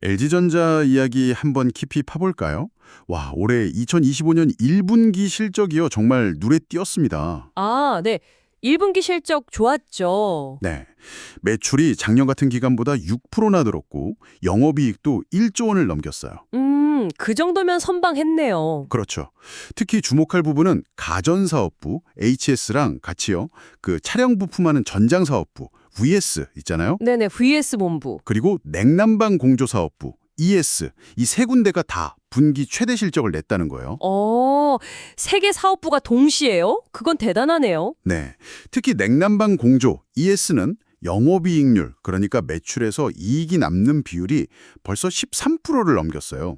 LG전자 이야기 한번 깊이 파볼까요? 와, 올해 2025년 1분기 실적이요. 정말 눈에 띄었습니다. 아, 네. 1분기 실적 좋았죠. 네. 매출이 작년 같은 기간보다 6%나 늘었고, 영업이익도 1조 원을 넘겼어요. 그 정도면 선방했네요. 그렇죠. 특히 주목할 부분은 가전사업부, HS랑 같이요. 그 차량 부품하는 전장사업부, VS 있잖아요. 네네, VS 본부. 그리고 냉난방 공조사업부, ES, 이 세 군데가 다 분기 최대 실적을 냈다는 거예요. 세 개 사업부가 동시에요? 그건 대단하네요. 네. 특히 냉난방 공조, ES는 영업이익률, 그러니까 매출에서 이익이 남는 비율이 벌써 13%를 넘겼어요.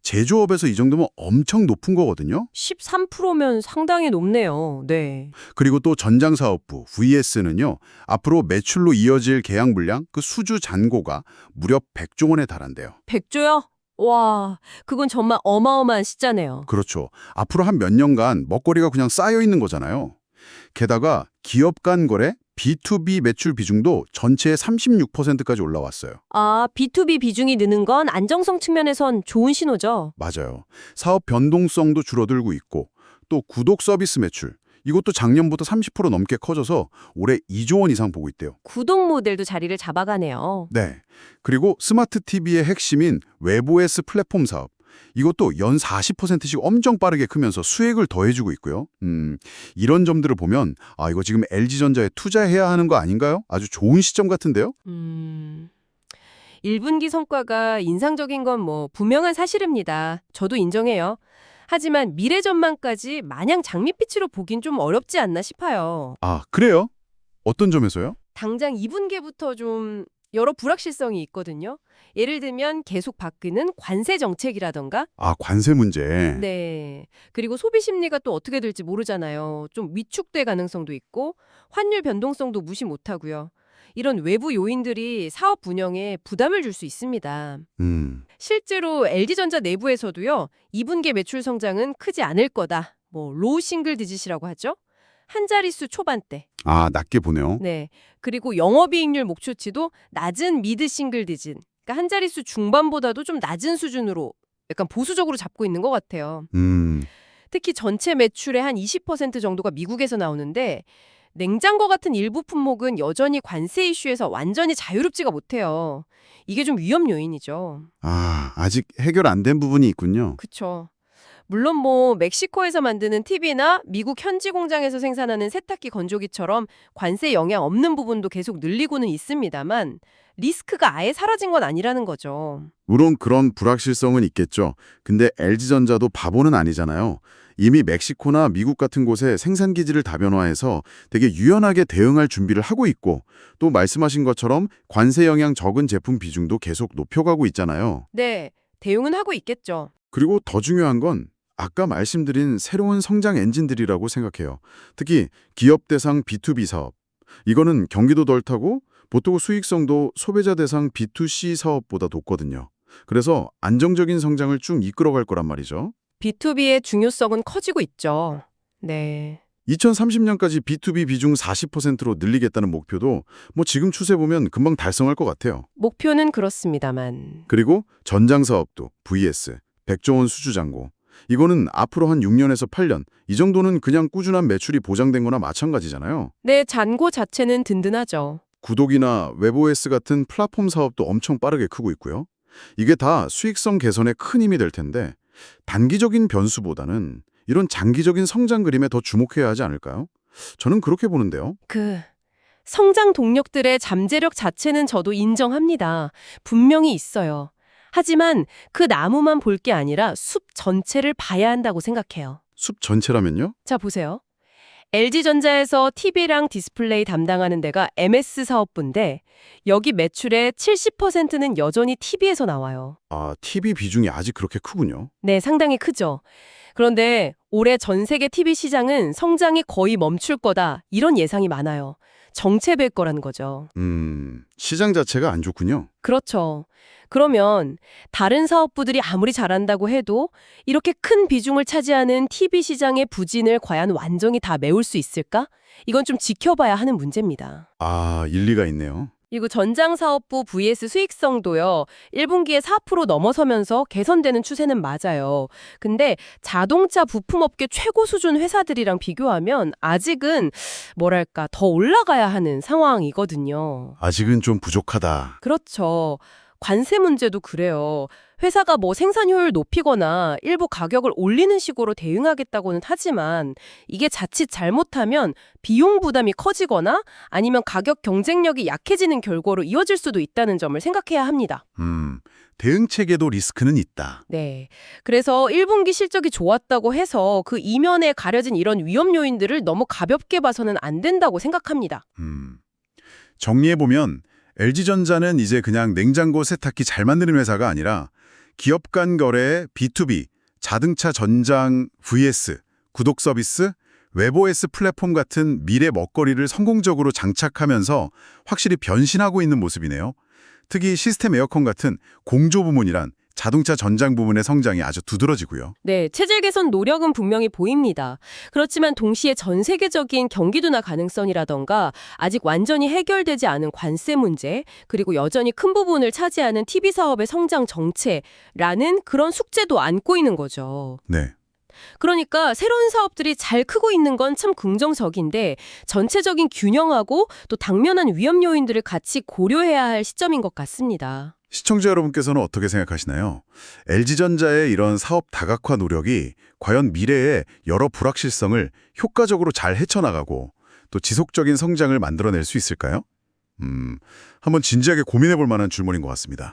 제조업에서 이 정도면 엄청 높은 거거든요. 13%면 상당히 높네요. 네. 그리고 또 전장사업부, VS는요. 앞으로 매출로 이어질 계약 물량, 그 수주 잔고가 무려 100조 원에 달한대요. 100조요? 와, 그건 정말 어마어마한 숫자네요. 그렇죠. 앞으로 한 몇 년간 먹거리가 그냥 쌓여 있는 거잖아요. 게다가 기업 간 거래, B2B 매출 비중도 전체의 36%까지 올라왔어요. 아, B2B 비중이 느는 건 안정성 측면에선 좋은 신호죠. 맞아요. 사업 변동성도 줄어들고 있고 또 구독 서비스 매출, 이것도 작년보다 30% 넘게 커져서 올해 2조 원 이상 보고 있대요. 구독 모델도 자리를 잡아가네요. 네. 그리고 스마트 TV의 핵심인 웹OS 플랫폼 사업. 이것도 연 40%씩 엄청 빠르게 크면서 수익을 더해주고 있고요. 이런 점들을 보면 이거 지금 LG전자에 투자해야 하는 거 아닌가요? 아주 좋은 시점 같은데요? 1분기 성과가 인상적인 건 뭐 분명한 사실입니다. 저도 인정해요. 하지만 미래 전망까지 마냥 장밋빛으로 보긴 좀 어렵지 않나 싶어요. 아, 그래요? 어떤 점에서요? 당장 2분기부터 좀 여러 불확실성이 있거든요. 예를 들면 계속 바뀌는 관세 정책이라던가 아, 관세 문제. 네. 그리고 소비 심리가 또 어떻게 될지 모르잖아요. 좀 위축될 가능성도 있고 환율 변동성도 무시 못하고요. 이런 외부 요인들이 사업 운영에 부담을 줄 수 있습니다. 실제로 LG전자 내부에서도요. 2분기 매출 성장은 크지 않을 거다. 뭐 로우 싱글 디짓이라고 하죠. 한 자릿수 초반대. 아, 낮게 보네요. 네. 그리고 영업이익률 목표치도 낮은 미드 싱글 디짓. 그러니까 한 자릿수 중반보다도 좀 낮은 수준으로 약간 보수적으로 잡고 있는 것 같아요. 특히 전체 매출의 한 20% 정도가 미국에서 나오는데 냉장고 같은 일부 품목은 여전히 관세 이슈에서 완전히 자유롭지가 못해요. 이게 좀 위험 요인이죠. 아, 아직 해결 안 된 부분이 있군요. 그쵸. 물론 뭐 멕시코에서 만드는 TV나 미국 현지 공장에서 생산하는 세탁기 건조기처럼 관세 영향 없는 부분도 계속 늘리고는 있습니다만 리스크가 아예 사라진 건 아니라는 거죠. 물론 그런 불확실성은 있겠죠. 근데 LG전자도 바보는 아니잖아요. 이미 멕시코나 미국 같은 곳에 생산 기지를 다변화해서 되게 유연하게 대응할 준비를 하고 있고 또 말씀하신 것처럼 관세 영향 적은 제품 비중도 계속 높여가고 있잖아요. 네, 대응은 하고 있겠죠. 그리고 더 중요한 건 아까 말씀드린 새로운 성장 엔진들이라고 생각해요. 특히 기업 대상 B2B 사업. 이거는 경기도 덜 타고 보통 수익성도 소비자 대상 B2C 사업보다 높거든요. 그래서 안정적인 성장을 쭉 이끌어갈 거란 말이죠. B2B의 중요성은 커지고 있죠. 네. 2030년까지 B2B 비중 40%로 늘리겠다는 목표도 뭐 지금 추세 보면 금방 달성할 것 같아요. 목표는 그렇습니다만. 그리고 전장 사업도 VS, 100조 원 수주 잔고. 이거는 앞으로 한 6년에서 8년, 이 정도는 그냥 꾸준한 매출이 보장된 거나 마찬가지잖아요. 네, 잔고 자체는 든든하죠. 구독이나 웹OS 같은 플랫폼 사업도 엄청 빠르게 크고 있고요. 이게 다 수익성 개선에 큰 힘이 될 텐데 단기적인 변수보다는 이런 장기적인 성장 그림에 더 주목해야 하지 않을까요? 저는 그렇게 보는데요. 성장 동력들의 잠재력 자체는 저도 인정합니다. 분명히 있어요. 하지만 그 나무만 볼 게 아니라 숲 전체를 봐야 한다고 생각해요. 숲 전체라면요? 자, 보세요. LG전자에서 TV랑 디스플레이 담당하는 데가 MS 사업부인데 여기 매출의 70%는 여전히 TV에서 나와요. 아, TV 비중이 아직 그렇게 크군요. 네, 상당히 크죠. 그런데 올해 전 세계 TV 시장은 성장이 거의 멈출 거다 이런 예상이 많아요. 정체될 거라는 거죠. 시장 자체가 안 좋군요. 그렇죠. 그러면 다른 사업부들이 아무리 잘한다고 해도 이렇게 큰 비중을 차지하는 TV 시장의 부진을 과연 완전히 다 메울 수 있을까? 이건 좀 지켜봐야 하는 문제입니다. 아, 일리가 있네요. 이거 전장사업부 vs 수익성도요. 1분기에 4% 넘어서면서 개선되는 추세는 맞아요. 근데 자동차 부품업계 최고 수준 회사들이랑 비교하면 아직은 뭐랄까 더 올라가야 하는 상황이거든요. 아직은 좀 부족하다. 그렇죠. 관세 문제도 그래요. 회사가 뭐 생산 효율 높이거나 일부 가격을 올리는 식으로 대응하겠다고는 하지만 이게 자칫 잘못하면 비용 부담이 커지거나 아니면 가격 경쟁력이 약해지는 결과로 이어질 수도 있다는 점을 생각해야 합니다. 대응 체계도 리스크는 있다. 네. 그래서 1분기 실적이 좋았다고 해서 그 이면에 가려진 이런 위험 요인들을 너무 가볍게 봐서는 안 된다고 생각합니다. 정리해보면 LG전자는 이제 그냥 냉장고 세탁기 잘 만드는 회사가 아니라 기업 간 거래 B2B, 자동차 전장 vs 구독 서비스, 웹OS 플랫폼 같은 미래 먹거리를 성공적으로 장착하면서 확실히 변신하고 있는 모습이네요. 특히 시스템 에어컨 같은 공조 부문이란 자동차 전장 부문의 성장이 아주 두드러지고요. 네, 체질 개선 노력은 분명히 보입니다. 그렇지만 동시에 전 세계적인 경기 둔화 가능성이라던가 아직 완전히 해결되지 않은 관세 문제, 그리고 여전히 큰 부분을 차지하는 TV 사업의 성장 정체라는 그런 숙제도 안고 있는 거죠. 네. 그러니까 새로운 사업들이 잘 크고 있는 건 참 긍정적인데 전체적인 균형하고 또 당면한 위험 요인들을 같이 고려해야 할 시점인 것 같습니다. 시청자 여러분께서는 어떻게 생각하시나요? LG전자의 이런 사업 다각화 노력이 과연 미래의 여러 불확실성을 효과적으로 잘 헤쳐나가고 또 지속적인 성장을 만들어낼 수 있을까요? 한번 진지하게 고민해 볼 만한 질문인 것 같습니다.